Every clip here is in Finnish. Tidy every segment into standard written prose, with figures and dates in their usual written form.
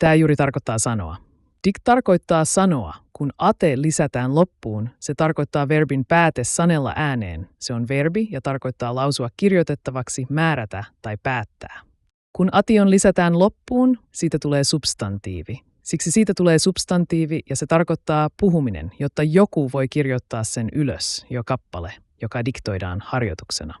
Tämä juuri tarkoittaa sanoa. Dict tarkoittaa sanoa. Kun ate lisätään loppuun, se tarkoittaa verbin pääte sanella ääneen. Se on verbi ja tarkoittaa lausua kirjoitettavaksi, määrätä tai päättää. Kun ation lisätään loppuun, siitä tulee substantiivi. Siksi siitä tulee substantiivi ja se tarkoittaa puhuminen, jotta joku voi kirjoittaa sen ylös, jo kappale, joka diktoidaan harjoituksena.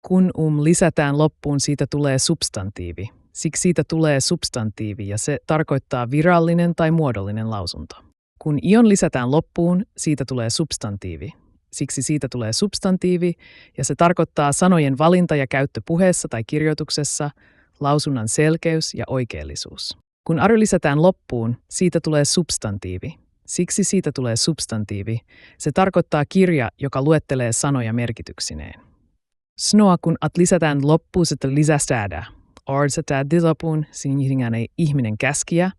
Kun lisätään loppuun, siitä tulee substantiivi. Siksi siitä tulee substantiivi ja se tarkoittaa virallinen tai muodollinen lausunto. Kun ion lisätään loppuun, siitä tulee substantiivi. Siksi siitä tulee substantiivi ja se tarkoittaa sanojen valinta ja käyttö puheessa tai kirjoituksessa, lausunnan selkeys ja oikeellisuus. Kun ary lisätään loppuun, siitä tulee substantiivi. Siksi siitä tulee substantiivi. Se tarkoittaa kirja, joka luettelee sanoja merkityksineen. Snoa kun at lisätään loppuun, sitä lisästäädä. Arsetää disapuun, sinihingän ei ihminen käskiä.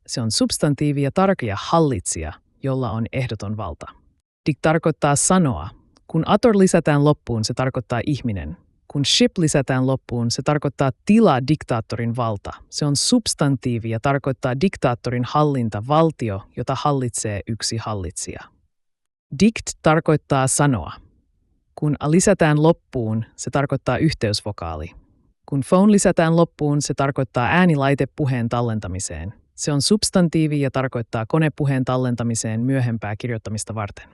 Se on substantiivi ja tarkia hallitsija, jolla on ehdoton valta. Dict tarkoittaa sanoa. Kun ator lisätään loppuun, se tarkoittaa ihminen. Kun ship lisätään loppuun, se tarkoittaa tila diktaattorin valta. Se on substantiivi ja tarkoittaa diktaattorin hallinta, valtio, jota hallitsee yksi hallitsija. Dict tarkoittaa sanoa. Kun a lisätään loppuun, se tarkoittaa yhteysvokaali. Kun phone lisätään loppuun, se tarkoittaa äänilaite puheen tallentamiseen. Se on substantiivi ja tarkoittaa konepuheen tallentamiseen myöhempää kirjoittamista varten.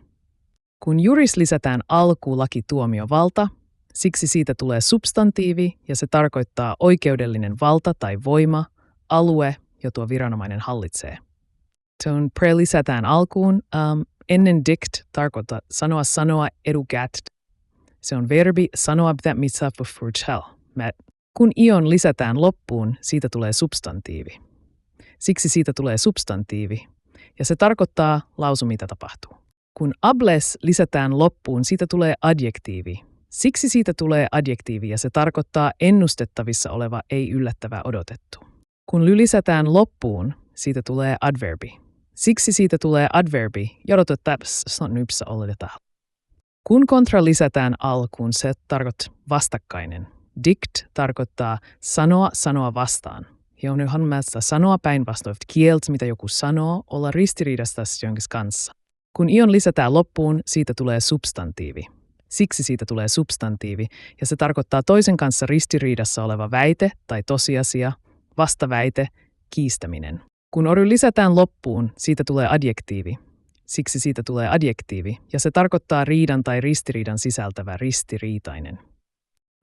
Kun juris lisätään alkuun lakituomiovalta, siksi siitä tulee substantiivi ja se tarkoittaa oikeudellinen valta tai voima, alue, jota viranomainen hallitsee. Se on pre lisätään alkuun. Ennen dict tarkoittaa sanoa educat. Se on verbi sanoa mitä mitsa förtell. Kun ion lisätään loppuun, siitä tulee substantiivi. Siksi siitä tulee substantiivi ja se tarkoittaa lausu mitä tapahtuu. Kun ables lisätään loppuun, siitä tulee adjektiivi. Siksi siitä tulee adjektiivi ja se tarkoittaa ennustettavissa oleva, ei yllättävä odotettu. Kun lisätään loppuun, siitä tulee adverbi. Siksi siitä tulee adverbi, jodotettavissa nypsä oletetaan. Kun kontra lisätään alkuun, se tarkoittaa vastakkainen. Dict tarkoittaa sanoa vastaan. Ja on yhdenmässä sanoa päinvastoin kieltä, mitä joku sanoo, olla ristiriidassa jonkin kanssa. Kun ion lisätään loppuun, siitä tulee substantiivi. Siksi siitä tulee substantiivi, ja se tarkoittaa toisen kanssa ristiriidassa oleva väite tai tosiasia, vastaväite, kiistäminen. Kun ory lisätään loppuun, siitä tulee adjektiivi. Siksi siitä tulee adjektiivi, ja se tarkoittaa riidan tai ristiriidan sisältävä ristiriitainen.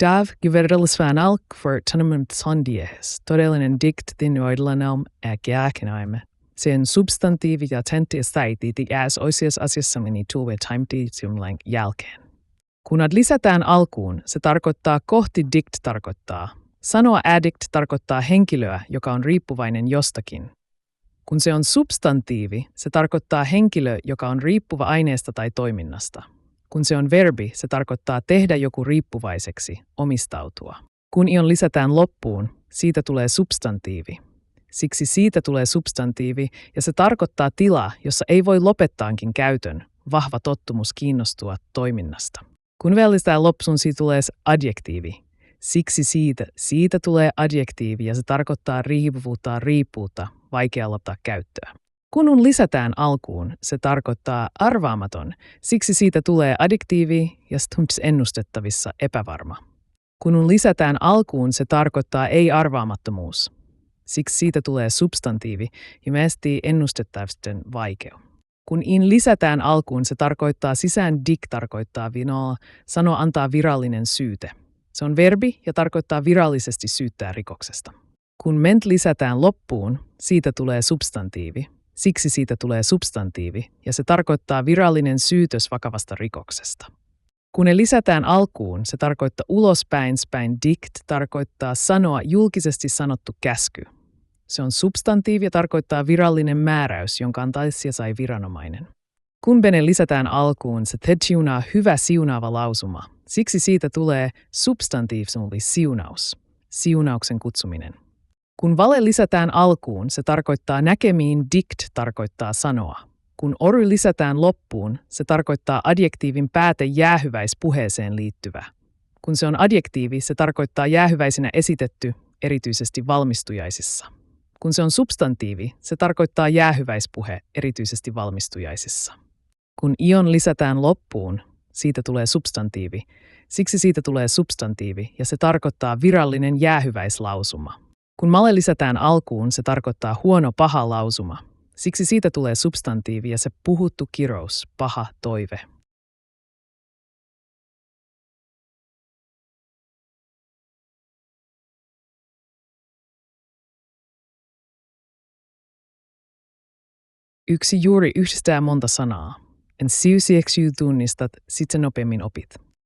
Dav gyverdellisvään alk för tanemt sandies, todellinen dict din oidlanelm jääkenaimme. Sen substantiivi ja tentiestaiti äs oisias asiassa meni tuve taimtiitsiumlain jälkeen. Kun ad lisätään alkuun, se tarkoittaa kohti dict tarkoittaa. Sanoa addict tarkoittaa henkilöä, joka on riippuvainen jostakin. Kun se on substantiivi, se tarkoittaa henkilö, joka on riippuva aineesta tai toiminnasta. Kun se on verbi, se tarkoittaa tehdä joku riippuvaiseksi, omistautua. Kun ion lisätään loppuun, siitä tulee substantiivi. Siksi siitä tulee substantiivi ja se tarkoittaa tilaa, jossa ei voi lopettaankin käytön, vahva tottumus kiinnostua toiminnasta. Kun vällistää loppuun, siitä tulee adjektiivi. Siksi siitä tulee adjektiivi ja se tarkoittaa riippuvuutta, vaikea lopettaa käyttöä. Kun lisätään alkuun, se tarkoittaa arvaamaton, siksi siitä tulee adjektiivi ja stunts ennustettavissa epävarma. Kun lisätään alkuun, se tarkoittaa ei-arvaamattomuus. Siksi siitä tulee substantiivi ja mästii ennustettavisten vaikea. Kun lisätään alkuun, se tarkoittaa sisään dic tarkoittaa vinoa, sano antaa virallinen syyte. Se on verbi ja tarkoittaa virallisesti syyttää rikoksesta. Kun ment lisätään loppuun, siitä tulee substantiivi. Siksi siitä tulee substantiivi ja se tarkoittaa virallinen syytös vakavasta rikoksesta. Kun ne lisätään alkuun, se tarkoittaa ulospäin dict tarkoittaa sanoa julkisesti sanottu käsky. Se on substantiivi ja tarkoittaa virallinen määräys, jonka antaisi sai viranomainen. Kun bene lisätään alkuun, se siunaa hyvä siunaava lausuma. Siksi siitä tulee substantiivisuuli siunaus, siunauksen kutsuminen. Kun vale lisätään alkuun, se tarkoittaa näkemiin, dict tarkoittaa sanoa. Kun ory lisätään loppuun, se tarkoittaa adjektiivin pääte jäähyväispuheeseen liittyvä. Kun se on adjektiivi, se tarkoittaa jäähyväisenä esitetty, erityisesti valmistujaisissa. Kun se on substantiivi, se tarkoittaa jäähyväispuhe, erityisesti valmistujaisissa. Kun ion lisätään loppuun, siitä tulee substantiivi. Siksi siitä tulee substantiivi ja se tarkoittaa virallinen jäähyväislausuma. Kun male lisätään alkuun, se tarkoittaa huono paha lausuma. Siksi siitä tulee substantiivi ja se puhuttu kirous, paha toive. Yksi juuri yhdistää monta sanaa. En siusieksyy tunnistat, sit sä nopeammin opit.